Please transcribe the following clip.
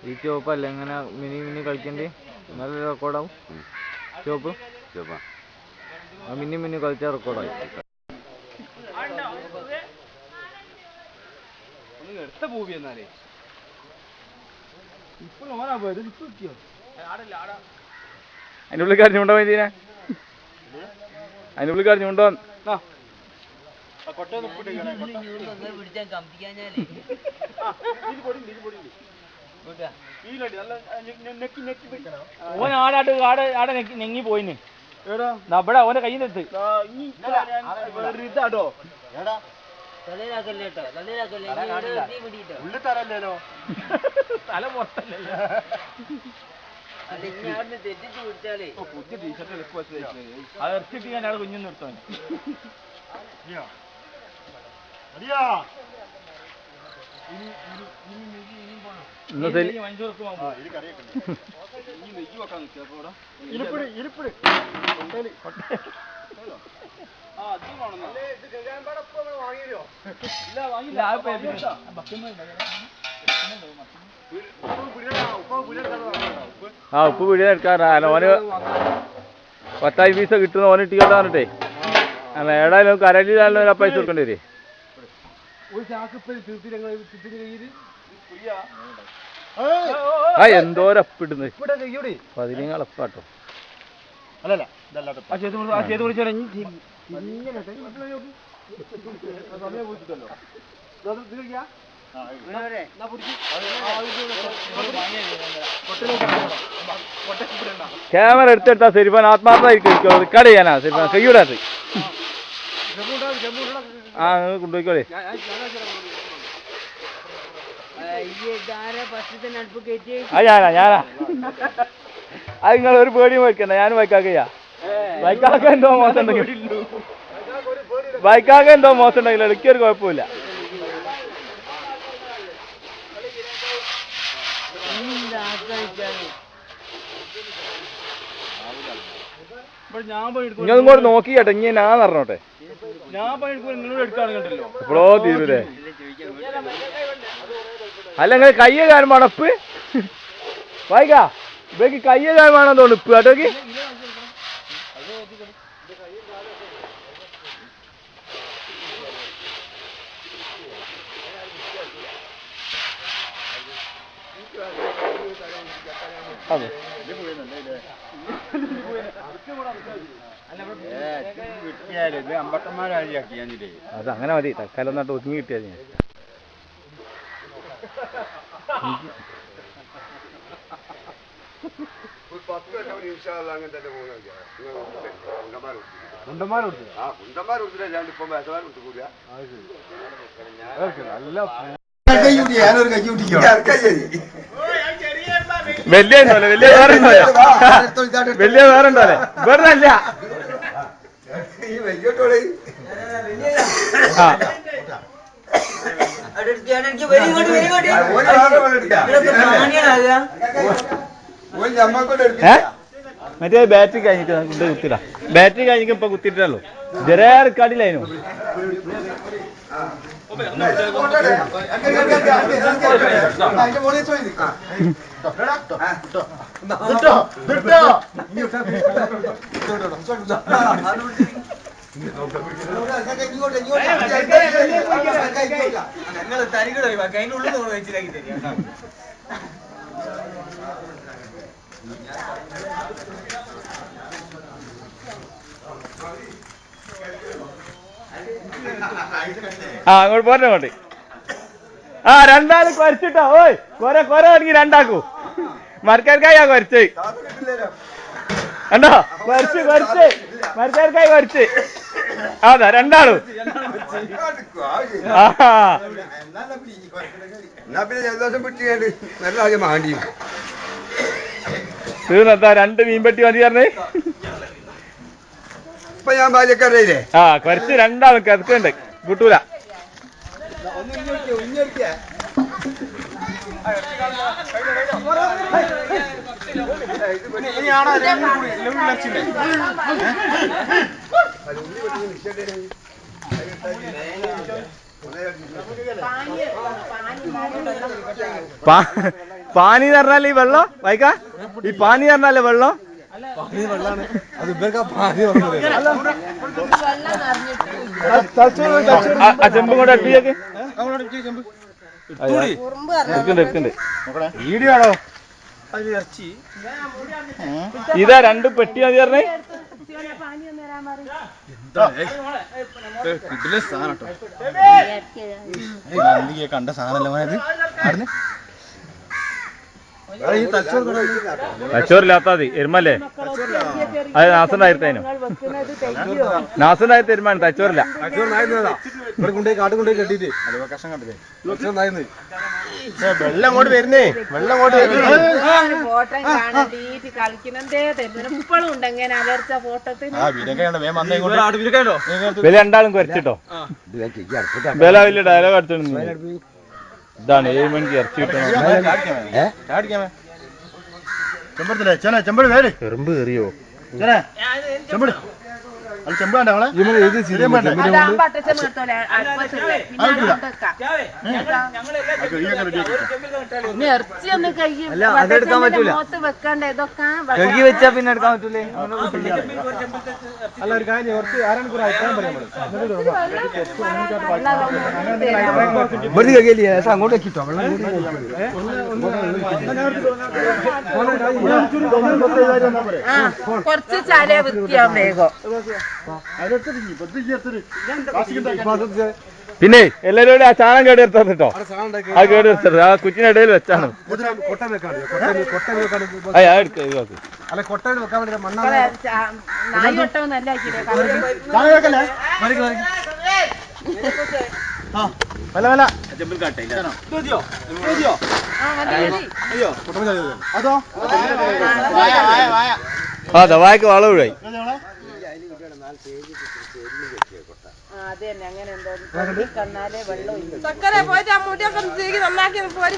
ഈ ചുവപ്പല്ലേ ഇങ്ങനെ mini mini കളിക്കണ്ടേ നല്ല റെക്കോർഡാവും ചുവപ്പ് ആ മിനി മിനി കളിച്ചാൽ റെക്കോർഡായി എടുത്ത പൂവി എന്നാലേ ഇപ്പോൾ ഓനാ പോയത് ഇപ്പൊ കിട്ടിയോ അതിൻ്റെ ഉള്ളിൽ കരഞ്ഞുണ്ടോ ഇതിനെ അതിൻ്റെ ഉള്ളിൽ കരഞ്ഞുണ്ടോ ഓൻ ആടെ നെങ്ങി പോയിന് ഇവിടെ ഓന്റെ കയ്യിൽ നിന്ന് ഇതാട്ടോ തല പുറത്തല്ലോ അത് ഇറച്ചിട്ട് ഞാൻ അവിടെ കുഞ്ഞു നിർത്താൻ ആ ഉപ്പ് പിടിയാൻ എടുക്കാറില്ല ഓന് 10 പൈസ കിട്ടുന്ന ഓന് ഇട്ടിക്കോട്ടാ പറഞ്ഞിട്ടേ അല്ല ഏടായാലും കരലിലാണല്ലോ പൈസ കൊടുക്കേണ്ടി വരും ആ എന്തോരപ്പിടുന്നത് 15 അളപ്പാട്ടോ അല്ലല്ല ക്യാമറ എടുത്തെടുത്താ ശരിഫാൻ ആത്മാർത്ഥമായിരിക്കും റെക്കോർഡ് ചെയ്യാനാ ശരിഫാൻ കൈയൂടാത് ആ നിങ്ങൾ കൊണ്ടുപോയിക്കോളേ ഞാനാ അത് നിങ്ങൾ ഒരു പേടിയും വയ്ക്കണ്ട ഞാൻ ബൈക്കാക്കയ്യാ ബൈക്കാക്ക എന്തോ മോശം ഉണ്ടെങ്കിൽ ബൈക്കാക്ക എന്തോ മോശം ഉണ്ടെങ്കിൽ എനിക്കൊരു കുഴപ്പമില്ല നിങ്ങൾ ഇങ്ങോട്ട് നോക്കി കേട്ടോ ഇങ്ങനെ ഞാൻ പറഞ്ഞോട്ടെ എപ്പോഴോ തീരൂലേ അല്ല നിങ്ങൾ കയ്യ കാര്യം മണപ്പ് വായിക്കാ ഇവയ്ക്ക് കയ്യ കാര്യം വേണം തോന്നുന്നു ഇപ്പ് കേട്ടോക്ക് അതെ അത് അങ്ങനെ മതി തൽക്കാലം ഒന്നായിട്ട് ഒതുങ്ങി കിട്ടിയാൽ ഞാൻ വലിയ വലിയ വേറെ വലിയ വേറെ ഉണ്ടോ വെറുതെ അല്ല മറ്റേ ബാറ്ററി കഴിഞ്ഞിട്ട് കുത്തില്ല ബാറ്ററി കഴിഞ്ഞിട്ട് ഇപ്പൊ കുത്തിയിട്ടല്ലോ ജരേ റെക്കോർഡിലായിരുന്നു ആ അങ്ങോട്ട് പോരട്ടെ അങ്ങോട്ട് ആ രണ്ടാളും കുറച്ചിട്ടോ ഓയ് കൊറേ തുടങ്ങി രണ്ടാക്കൂ മരക്കാർക്കായി കുറച്ച് കണ്ടോ കുറച്ച് മരക്കാർക്കായി കുറച്ച് അതാ രണ്ടാളും തീർന്നെത്താ 2 മീൻപെട്ടി മതി പറഞ്ഞേ ഞാൻ ബാല്യക്കാരല്ലേ ആ കുറച്ച് രണ്ടാളും കിടക്കുന്നുണ്ട് കിട്ടൂല പാനി എന്ന് പറഞ്ഞാല് ഈ വെള്ളം വായിക്കാ ഈ പാനി പറഞ്ഞാലേ വെള്ളം ചെമ്പ് കൊണ്ട് അടുപ്പിയൊക്കെ എടുക്കണ്ട് വീഡിയോ ഇതാ 2 പെട്ടി മതി പറഞ്ഞേ കണ്ട സാധനല്ലേ തച്ചോറില്ലാത്ത മതി എരുമല്ലേ അത് നാസണ്ടായിരുന്നേനു നാസണ്ടായിരുന്ന എരുമാണ് തച്ചോറില്ല കാട്ടുകൊണ്ടേ കെട്ടിട്ട് വെള്ളം കൊണ്ട് വരുന്നേ വെള്ളം കൊണ്ട് ഫോട്ടോ കളിക്കുന്നതേ ഇപ്പോഴും ഉണ്ടെങ്കിൽ അലർച്ച ഫോട്ടോത്തിന് വില രണ്ടാളും കുറച്ചിട്ടോ വില വലിയ ഡയലോഗ് അടിച്ചോണ്ട് ഇതാണ് 7 മണിക്ക് ഇറച്ചി കിട്ടണം എറുമ്പ് കയറിയോ ചെമ്പ് ചെമ്പാണ്ട അതെടുക്കാൻ പറ്റൂല വെക്കണ്ട ഇതൊക്കെ കഴുകി വെച്ചാ പിന്നെ എടുക്കാൻ പറ്റൂലേ അല്ല ഒരു കാര്യം കുറച്ച് ആരാണ് അഭിപ്രായം പറയാൻ അങ്ങോട്ട് കിട്ടോ കുറച്ച് ചാല വൃത്തിയാവും വേഗം പിന്നെ എല്ലാവരും ആ ചാണം കേട് എടുത്തത് കേട്ടോ ആ കേട് എടുത്തത് ആ കുച്ചിനിടയിൽ വെച്ചാണ് അല്ല കൊട്ടയിൽ വെക്കാൻ വേണ്ടി നായി ഒട്ടൊന്നല്ല ആ ദവായ്ക്ക് വളം വീഴായി അതെ അങ്ങനെ എന്തോ കണ്ണാലെ വെള്ളം ചക്കര പോയിട്ട് ആ മുടിയൊക്കെ നന്നാക്കി പോരി